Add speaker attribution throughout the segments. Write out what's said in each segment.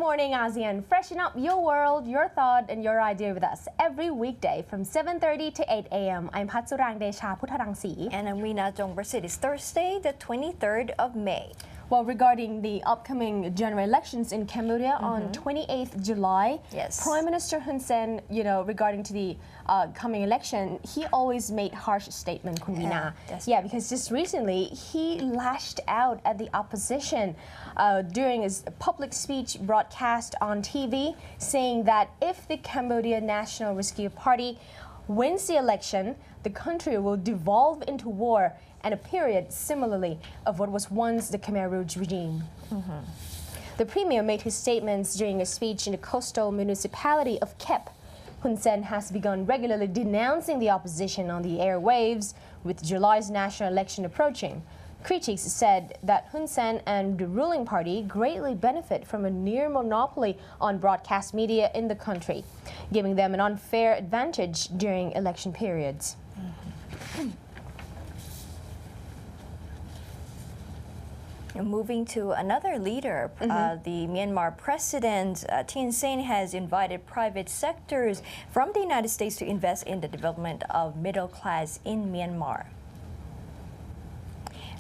Speaker 1: morning, ASEAN. Freshen up your world, your thought, and your idea with us every weekday from 7:30 to 8 a.m. I'm Patsurang Desha Putharangsi.
Speaker 2: And I'm Rina Jongbrasit. It's Thursday, the 23rd of May.
Speaker 1: Well, regarding the upcoming general elections in Cambodia on 28th July, Prime Minister Hun Sen, regarding to the coming election, he always made harsh statement, Kunvina. Yeah, because just recently he lashed out at the opposition during his public speech broadcast on TV, saying that if the Cambodia National Rescue Party wins the election, the country will devolve into war and a period similarly of what was once the KHMER ROUGE regime. The premier made his statements during a speech in the coastal municipality of Kep. Hun Sen has begun regularly denouncing the opposition on the airwaves, with July's national election approaching. Critics said that Hun Sen and the ruling party greatly benefit from a near monopoly on broadcast media in the country, giving them an unfair advantage during election periods.
Speaker 2: Moving to another leader, the Myanmar president, THEIN has invited private sectors from the United States to invest in the development of middle class in Myanmar.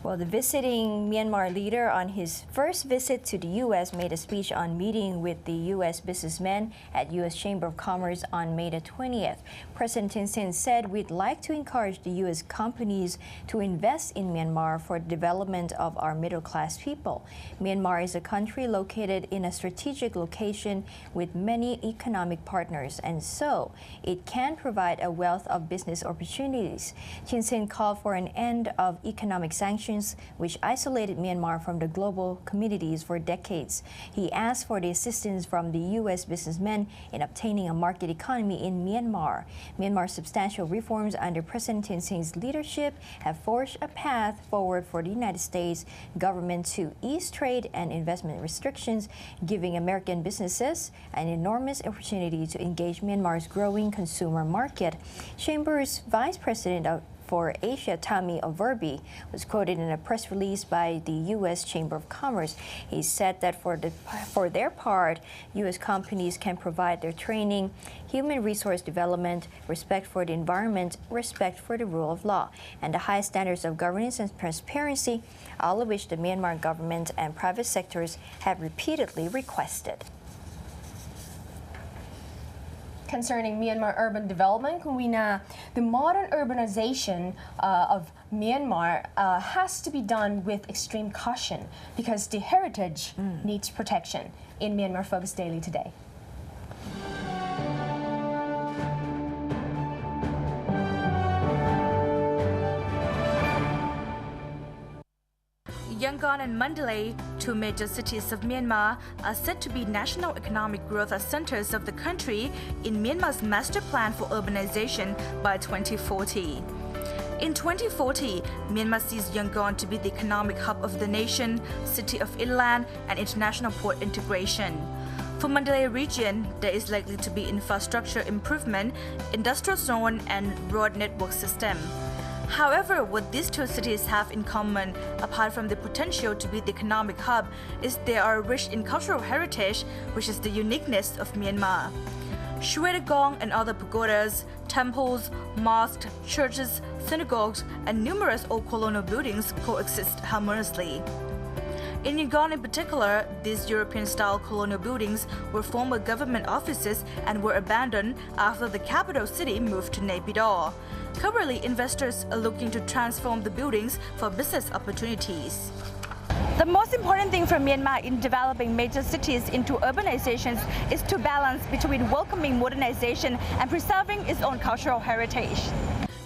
Speaker 2: Well, the visiting Myanmar leader on his first visit to the U.S. made a speech on meeting with the U.S. businessmen at U.S. Chamber of Commerce on May the 20th. President THEIN said, "We'd like to encourage the U.S. companies to invest in Myanmar for the development of our middle-class people. Myanmar is a country located in a strategic location with many economic partners, and so it can provide a wealth of business opportunities." THEIN called for an end of economic sanctions which isolated Myanmar from the global communities for decades. He asked for the assistance from the U.S. businessmen in obtaining a market economy in Myanmar. Myanmar's substantial reforms under President THEIN's leadership have forged a path forward for the United States government to ease trade and investment restrictions, giving American businesses an enormous opportunity to engage Myanmar's growing consumer market. Chamber's Vice President for Asia, Tommy Overby, was quoted in a press release by the U.S. Chamber of Commerce. He said that for their part, U.S. companies can provide their training, human resource development, respect for the environment, respect for the rule of law, and the highest standards of governance and transparency, all of which the Myanmar government and private sectors have repeatedly requested.
Speaker 1: Concerning Myanmar urban development, Kunwina, the modern urbanization of Myanmar has to be done with extreme caution because the heritage needs protection. In Myanmar Focus Daily today.
Speaker 3: Yangon and Mandalay, two major cities of Myanmar, are said to be national economic growth centers of the country in Myanmar's master plan for urbanization by 2040. In 2040, Myanmar sees Yangon to be the economic hub of the nation, city of inland and international port integration. For Mandalay region, there is likely to be infrastructure improvement, industrial zone and road network system. However, what these two cities have in common, apart from the potential to be the economic hub, is they are rich in cultural heritage, which is the uniqueness of Myanmar. Shwedagon and other pagodas, temples, mosques, churches, synagogues, and numerous old colonial buildings coexist harmoniously. In Yangon in particular, these European-style colonial buildings were former government offices and were abandoned after the capital city moved to Naypyidaw. Currently, investors are looking to transform the buildings for business opportunities.
Speaker 4: The most important thing for Myanmar in developing major cities into urbanizations is to balance between welcoming modernization and preserving its own cultural heritage.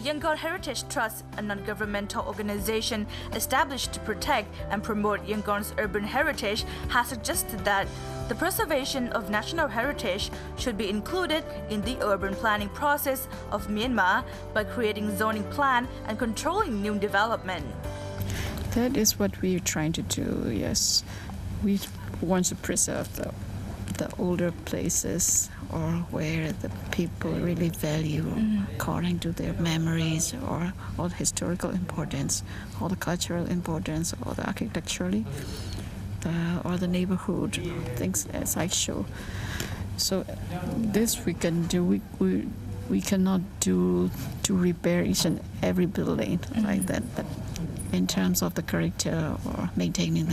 Speaker 3: Yangon Heritage Trust, a non-governmental organization established to protect and promote Yangon's urban heritage, has suggested that the preservation of national heritage should be included in the urban planning process of Myanmar by creating zoning plan and controlling new development.
Speaker 5: That is what we're trying to do, yes. We want to preserve the older places or where the people really value according to their memories or all the historical importance, all the cultural importance, all the architecturally. or the neighborhood, things as I show. So this we can do. We cannot do to repair each and every building like that, but in terms of the character or maintaining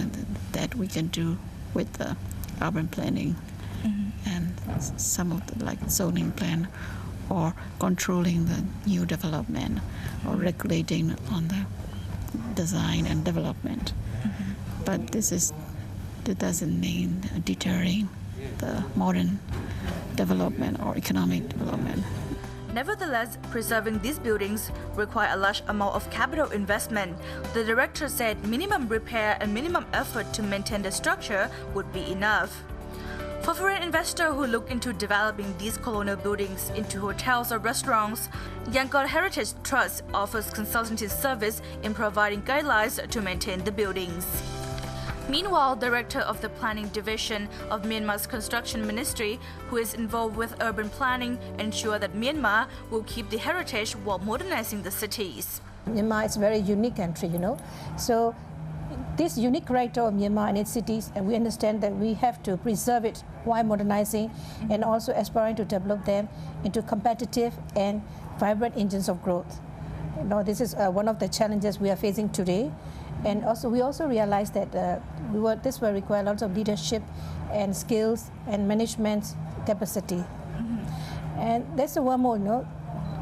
Speaker 5: that we can do with the urban planning and some of the like zoning plan or controlling the new development or regulating on the design and development. But that doesn't mean deterring the modern development or economic development.
Speaker 3: Nevertheless, preserving these buildings require a large amount of capital investment. The director said minimum repair and minimum effort to maintain the structure would be enough. For foreign investors who look into developing these colonial buildings into hotels or restaurants, Yangon Heritage Trust offers consultancy service in providing guidelines to maintain the buildings. Meanwhile, Director of the Planning Division of Myanmar's Construction Ministry, who is involved with urban planning, ensure that Myanmar will keep the heritage while modernizing the cities.
Speaker 6: Myanmar is a very unique country, So this unique character of Myanmar and its cities, and we understand that we have to preserve it while modernizing and also aspiring to develop them into competitive and vibrant engines of growth. This is one of the challenges we are facing today. And also, we also realized that this will require lots of leadership and skills and management capacity. And that's one more.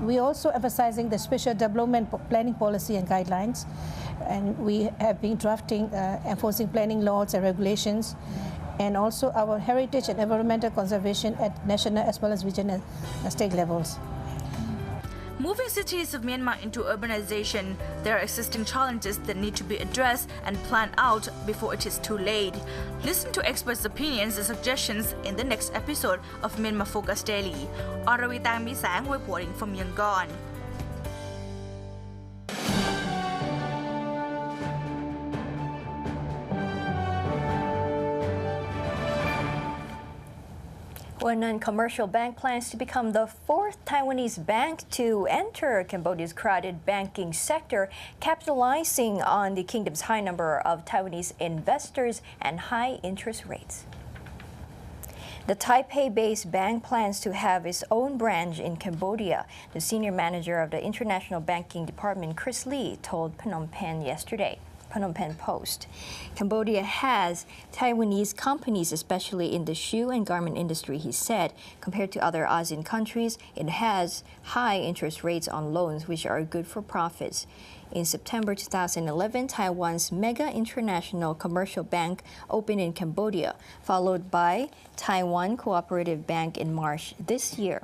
Speaker 6: We also emphasizing the special development planning policy and guidelines, and we have been drafting enforcing planning laws and regulations, and also our heritage and environmental conservation at national as well as regional and state levels.
Speaker 3: Moving cities of Myanmar into urbanization, there are existing challenges that need to be addressed and planned out before it is too late. Listen to experts' opinions and suggestions in the next episode of Myanmar Focus Daily. Aravita Misang reporting from Yangon.
Speaker 2: One commercial bank plans to become the fourth Taiwanese bank to enter Cambodia's crowded banking sector, capitalizing on the kingdom's high number of Taiwanese investors and high interest rates. The Taipei-based bank plans to have its own branch in Cambodia. The senior manager of the International Banking Department, Chris Lee, told Phnom Penh yesterday. Phnom Penh Post. Cambodia has Taiwanese companies, especially in the shoe and garment industry, he said. Compared to other ASEAN countries, it has high interest rates on loans, which are good for profits. In September 2011, Taiwan's mega international commercial bank opened in Cambodia, followed by Taiwan Cooperative Bank in March this year.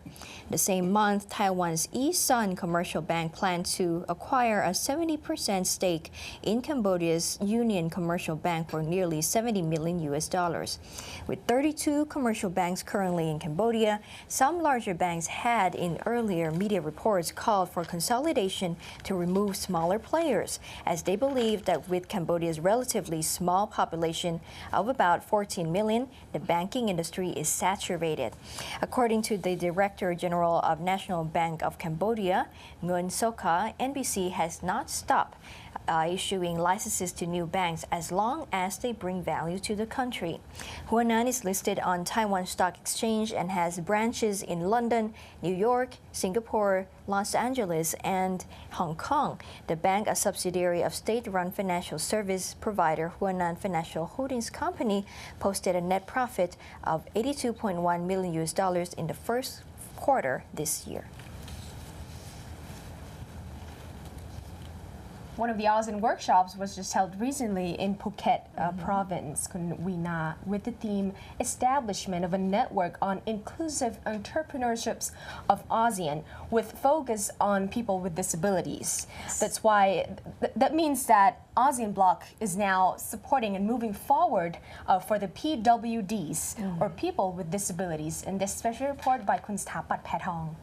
Speaker 2: The same month, Taiwan's SEIN commercial bank planned to acquire a 70% stake in Cambodia's Union Commercial Bank for nearly $70 million. With 32 commercial banks currently in Cambodia, some larger banks had in earlier media reports called for consolidation to remove smaller players, as they believe that with Cambodia's relatively small population of about 14 million, the banking industry is saturated. According to the Director General of National Bank of Cambodia, Nguyen Soka, NBC has not stopped issuing licenses to new banks as long as they bring value to the country. Huanan is listed on Taiwan Stock Exchange and has branches in London, New York, Singapore, Los Angeles, and Hong Kong. The bank, a subsidiary of state-run financial service provider Huanan Financial Holdings Company, posted a net profit of $82.1 million in the first quarter this year.
Speaker 1: One of the ASEAN workshops was just held recently in Phuket province, Khun Weena, with the theme Establishment of a Network on Inclusive Entrepreneurships of ASEAN, with focus on people with disabilities. That's why, that means that ASEAN Bloc is now supporting and moving forward for the PWDs, or people with disabilities, in this special report by Khun Sathapat Phaithong.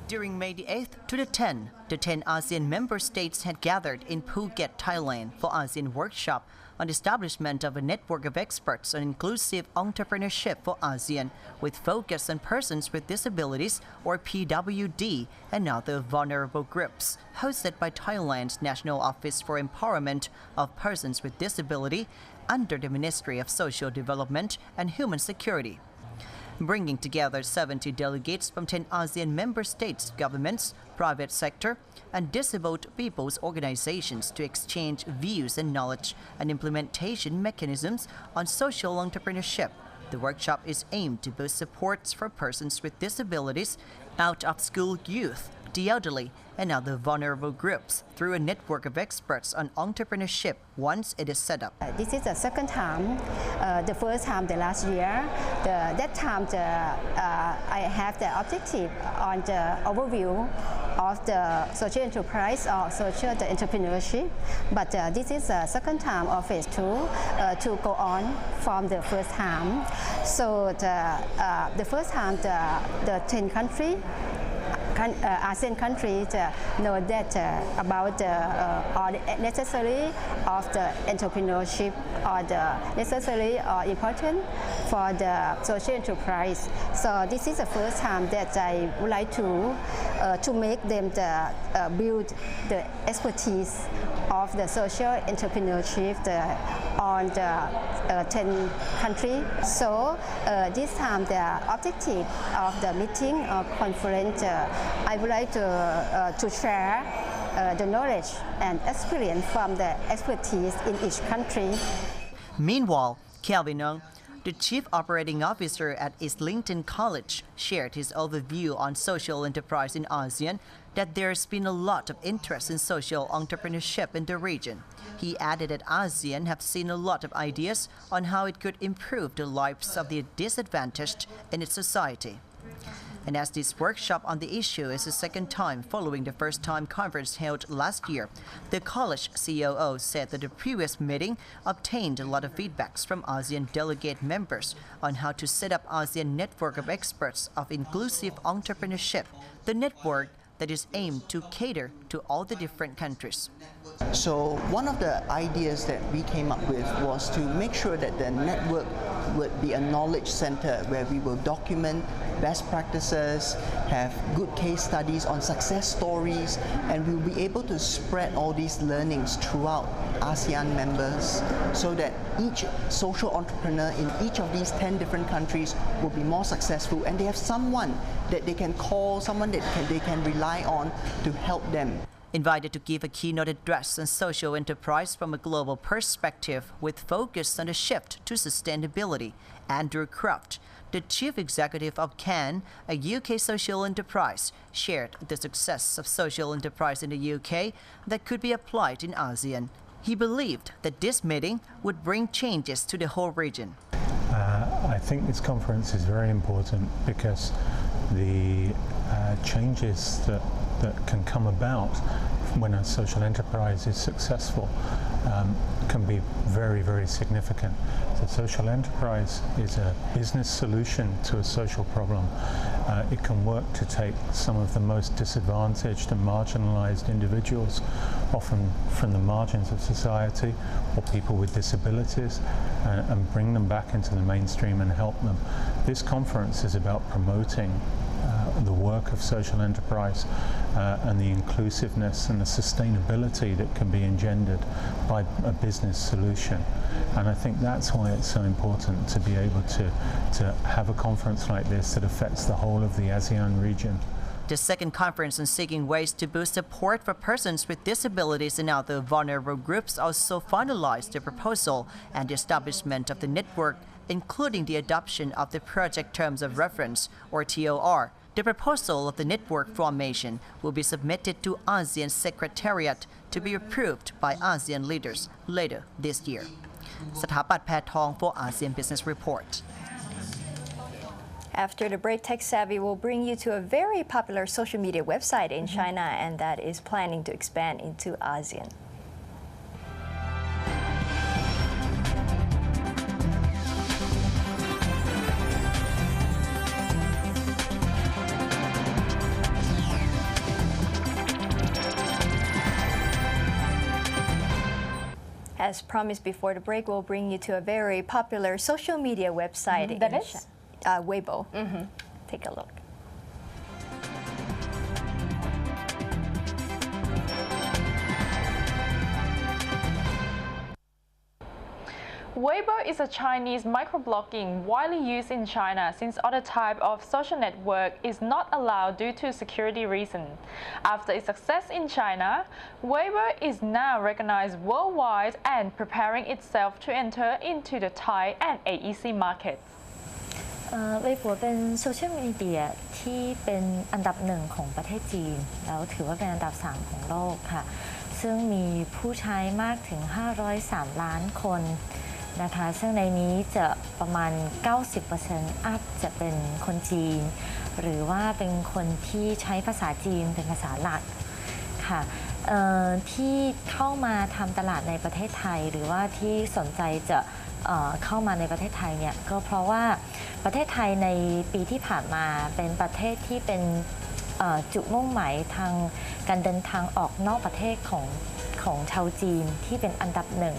Speaker 7: During May the 8th to the 10th, the 10 ASEAN member states had gathered in Phuket, Thailand for ASEAN workshop on the establishment of a network of experts on inclusive entrepreneurship for ASEAN, with focus on persons with disabilities, or PWD, and other vulnerable groups, hosted by Thailand's National Office for Empowerment of Persons with Disability under the Ministry of Social Development and Human Security. Bringing together 70 delegates from 10 ASEAN member states, governments, private sector, and disabled people's organizations to exchange views and knowledge and implementation mechanisms on social entrepreneurship. The workshop is aimed to boost supports for persons with disabilities, out-of-school youth, the elderly, and other vulnerable groups through a network of experts on entrepreneurship once it is set up.
Speaker 8: This is the second time. The first time, the last year, that time I have the objective on the overview of the social enterprise or social entrepreneurship. But this is the second time of it to go on from the first time. So the first time, the 10 countries. ASEAN countries know that about or necessary of the entrepreneurship or the necessary or important for the social enterprise. So this is the first time that I would like to make them build the expertise of the social entrepreneurship on the 10 countries. So this time the objective of the meeting or conference, I would like to share the knowledge and experience from the expertise in each country.
Speaker 7: Meanwhile, Kelvin Ng, the Chief Operating Officer at Islington College, shared his overview on social enterprise in ASEAN, that there's been a lot of interest in social entrepreneurship in the region. He added that ASEAN have seen a lot of ideas on how it could improve the lives of the disadvantaged in its society. And as this workshop on the issue is the second time following the first-time conference held last year, the college COO said that the previous meeting obtained a lot of feedbacks from ASEAN delegate members on how to set up ASEAN network of experts of inclusive entrepreneurship, the network that is aimed to cater to all the different countries.
Speaker 9: So one of the ideas that we came up with was to make sure that the network would be a knowledge center where we will document best practices, have good case studies on success stories, and we'll be able to spread all these learnings throughout ASEAN members so that each social entrepreneur in each of these 10 different countries will be more successful, and they have someone that they can call, someone that they can rely on to help them.
Speaker 7: Invited to give a keynote address on social enterprise from a global perspective with focus on the shift to sustainability, Andrew Croft, the chief executive of CAN, a UK social enterprise, shared the success of social enterprise in the UK that could be applied in ASEAN. He believed that this meeting would bring changes to the whole region.
Speaker 10: I think this conference is very important because the changes that can come about when a social enterprise is successful can be very, very significant. So social enterprise is a business solution to a social problem. It can work to take some of the most disadvantaged and marginalized individuals, often from the margins of society, or people with disabilities, and bring them back into the mainstream and help them. This conference is about promoting the work of social enterprise and the inclusiveness and the sustainability that can be engendered by a business solution. And I think that's why it's so important to be able to have a conference like this that affects the whole of the ASEAN region.
Speaker 7: The second conference on seeking ways to boost support for persons with disabilities and other vulnerable groups also finalized the proposal and the establishment of the network, including the adoption of the Project Terms of Reference, or TOR. The proposal of the network formation will be submitted to ASEAN Secretariat to be approved by ASEAN leaders later this year. Sathapat Patong for ASEAN Business Report.
Speaker 2: After the break, Tech Savvy will bring you to a very popular social media website in China, and that is planning to expand into ASEAN. as promised before the break, we'll bring you to a very popular social media website.
Speaker 1: That is?
Speaker 2: Weibo. Take a look.
Speaker 11: Weibo is a Chinese microblogging widely used in China since other type of social network is not allowed due to security reasons. After its success in China, Weibo is now recognized worldwide and preparing itself to enter into the Thai and AEC markets.
Speaker 12: เว็บปัวเป็นโซเชียลมีเดียที่เป็นอันดับหนึ่งของประเทศจีนแล้วถือว่าเป็นอันดับ3ของโลกค่ะซึ่งมีผู้ใช้มากถึง503ล้านคนนะคะซึ่งในนี้จะประมาณ 90% อัพจะเป็นคนจีนหรือว่าเป็นคนที่ใช้ภาษาจีนเป็นภาษาหลักค่ะที่เข้ามาทำตลาดในประเทศไทยหรือว่าที่สนใจจะเข้ามาในประเทศไทยเนี่ยก็เพราะว่าประเทศไทยในปีที่ผ่านมาเป็นประเทศที่เป็นจุดมุ่งหมายทางการเดินทางออกนอกประเทศของชาวจีนที่เป็นอันดับหนึ่ง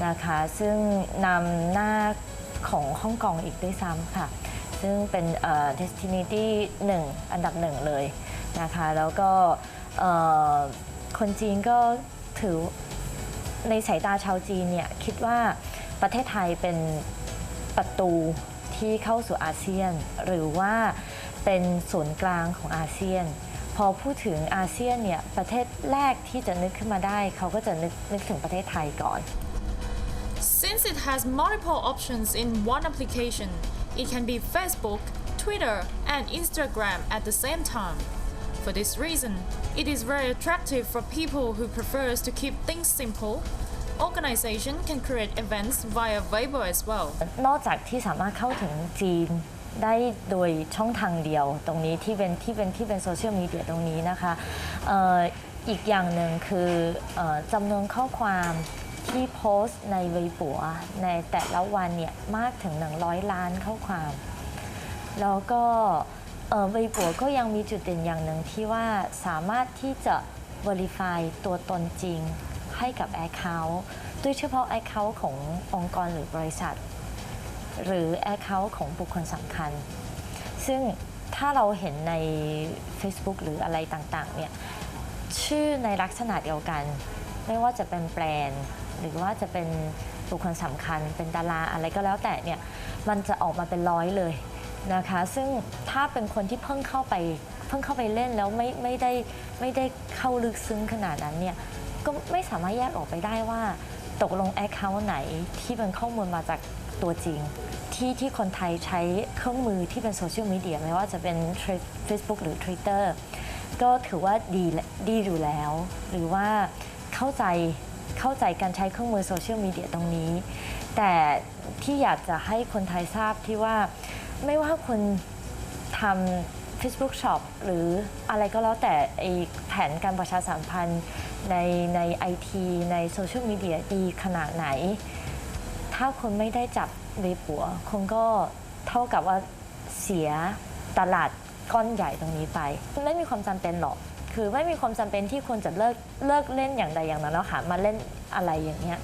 Speaker 12: นะคะซึ่งนำหน้าของฮ่องกงอีกด้วยซ้ำค่ะซึ่งเป็นdestination 1อันดับ1เลยนะคะแล้วก็คนจีนก็ถือในสายตาชาวจีนเนี่ยคิดว่าประเทศไทยเป็นประตูที่เข้าสู่อาเซียนหรือว่าเป็นศูนย์กลางของอาเซียนพอพูดถึงอาเซียนเนี่ยประเทศแรกที่จะนึกขึ้นมาได้เขาก็จะนึกถึงประเทศไทยก่อน
Speaker 13: Since it has multiple options in one application, it can be Facebook, Twitter, and Instagram at the same time. For this reason, it is very attractive for people who prefers to keep things simple. Organization can create events via Weibo as well.
Speaker 12: นอกจากที่สามารถเข้าถึงจีนได้โดยช่องทางเดียวตรงนี้ที่เป็นโซเชียลมีเดียตรงนี้นะคะอีกอย่างหนึ่งคือจำนวนข้อความที่โพสต์ในเว็บปัวในแต่ละวันเนี่ยมากถึง100ล้านข้อความแล้วก็เว็บปัวก็ยังมีจุดเด่นอย่างหนึ่งที่ว่าสามารถที่จะ verify ตัวตนจริงให้กับ Account โดยเฉพาะ Account ขององค์กรหรือบริษัทหรือ Account ของบุคคลสำคัญซึ่งถ้าเราเห็นใน Facebook หรืออะไรต่างๆเนี่ยชื่อในลักษณะเดียวกันไม่ว่าจะเป็นแบรนด์หรือว่าจะเป็นบุคคลสำคัญเป็นดาราอะไรก็แล้วแต่เนี่ยมันจะออกมาเป็น100เลยนะคะซึ่งถ้าเป็นคนที่เพิ่งเข้าไปเล่นแล้วไม่ได้เข้าลึกซึ้งขนาดนั้นเนี่ยก็ไม่สามารถแยกออกไปได้ว่าตกลง Account ไหนที่เป็นข้อมูลมาจากตัวจริงที่คนไทยใช้เครื่องมือที่เป็นโซเชียลมีเดียไม่ว่าจะเป็น Facebook หรือ Twitter ก็ถือว่าดีอยู่แล้วหรือว่าเข้าใจการใช้เครื่องมือโซเชียลมีเดียตรงนี้แต่ที่อยากจะให้คนไทยทราบที่ว่าไม่ว่าคุณทำ Facebook Shop หรืออะไรก็แล้วแต่แผนการประชาสัมพันธ์ใน IT ในโซเชียลมีเดียดีขนาดไหนถ้าคุณไม่ได้จับเว็บปัวคุณก็เท่ากับว่าเสียตลาดก้อนใหญ่ตรงนี้ไปไม่มีความจำเป็นหรอกคือไม่มีความจำเป็นที่ควรจะเลิกเล่นอย่างใดอย่างหนึ่งแล้วค่ะมาเล่นอะไรอย่างเงี้ย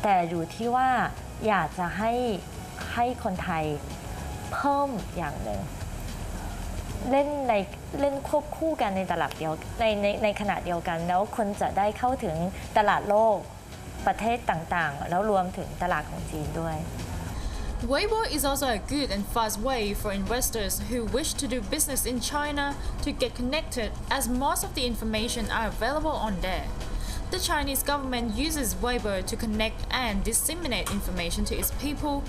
Speaker 12: แต่อยู่ที่ว่าอยากจะให้คนไทยเพิ่มอย่างหนึ่งเล่นควบคู่กันในตลาดเดียวในขณะเดียวกันแล้วคนจะได้เข้าถึงตลาดโลกประเทศต่างๆแล้วรวมถึงตลาดของจีนด้วย
Speaker 13: Weibo is also a good and fast way for investors who wish to do business in China to get connected, as most of the information are available on there. The Chinese government uses Weibo to connect and disseminate information to its people.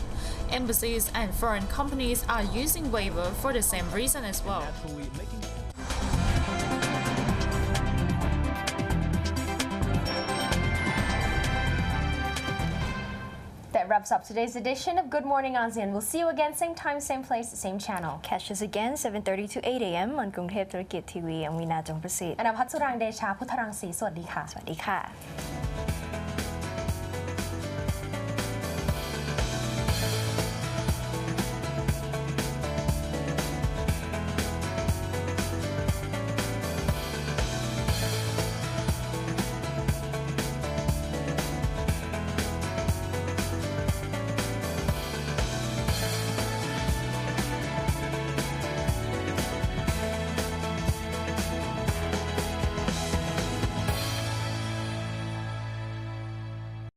Speaker 13: Embassies and foreign companies are using Weibo for the same reason as well.
Speaker 1: That wraps up today's edition of Good Morning ASEAN. We'll see you again same time, same place, same channel.
Speaker 2: Catch us again 7:30 to 8 a.m. on กรุงเทพธุรกิจทีวี and วีนาจงประสิทธิ์
Speaker 1: อนันต์พัชรางเดชาพุทธรังสีสวัสดีค่ะ
Speaker 2: สวัสดีค่ะ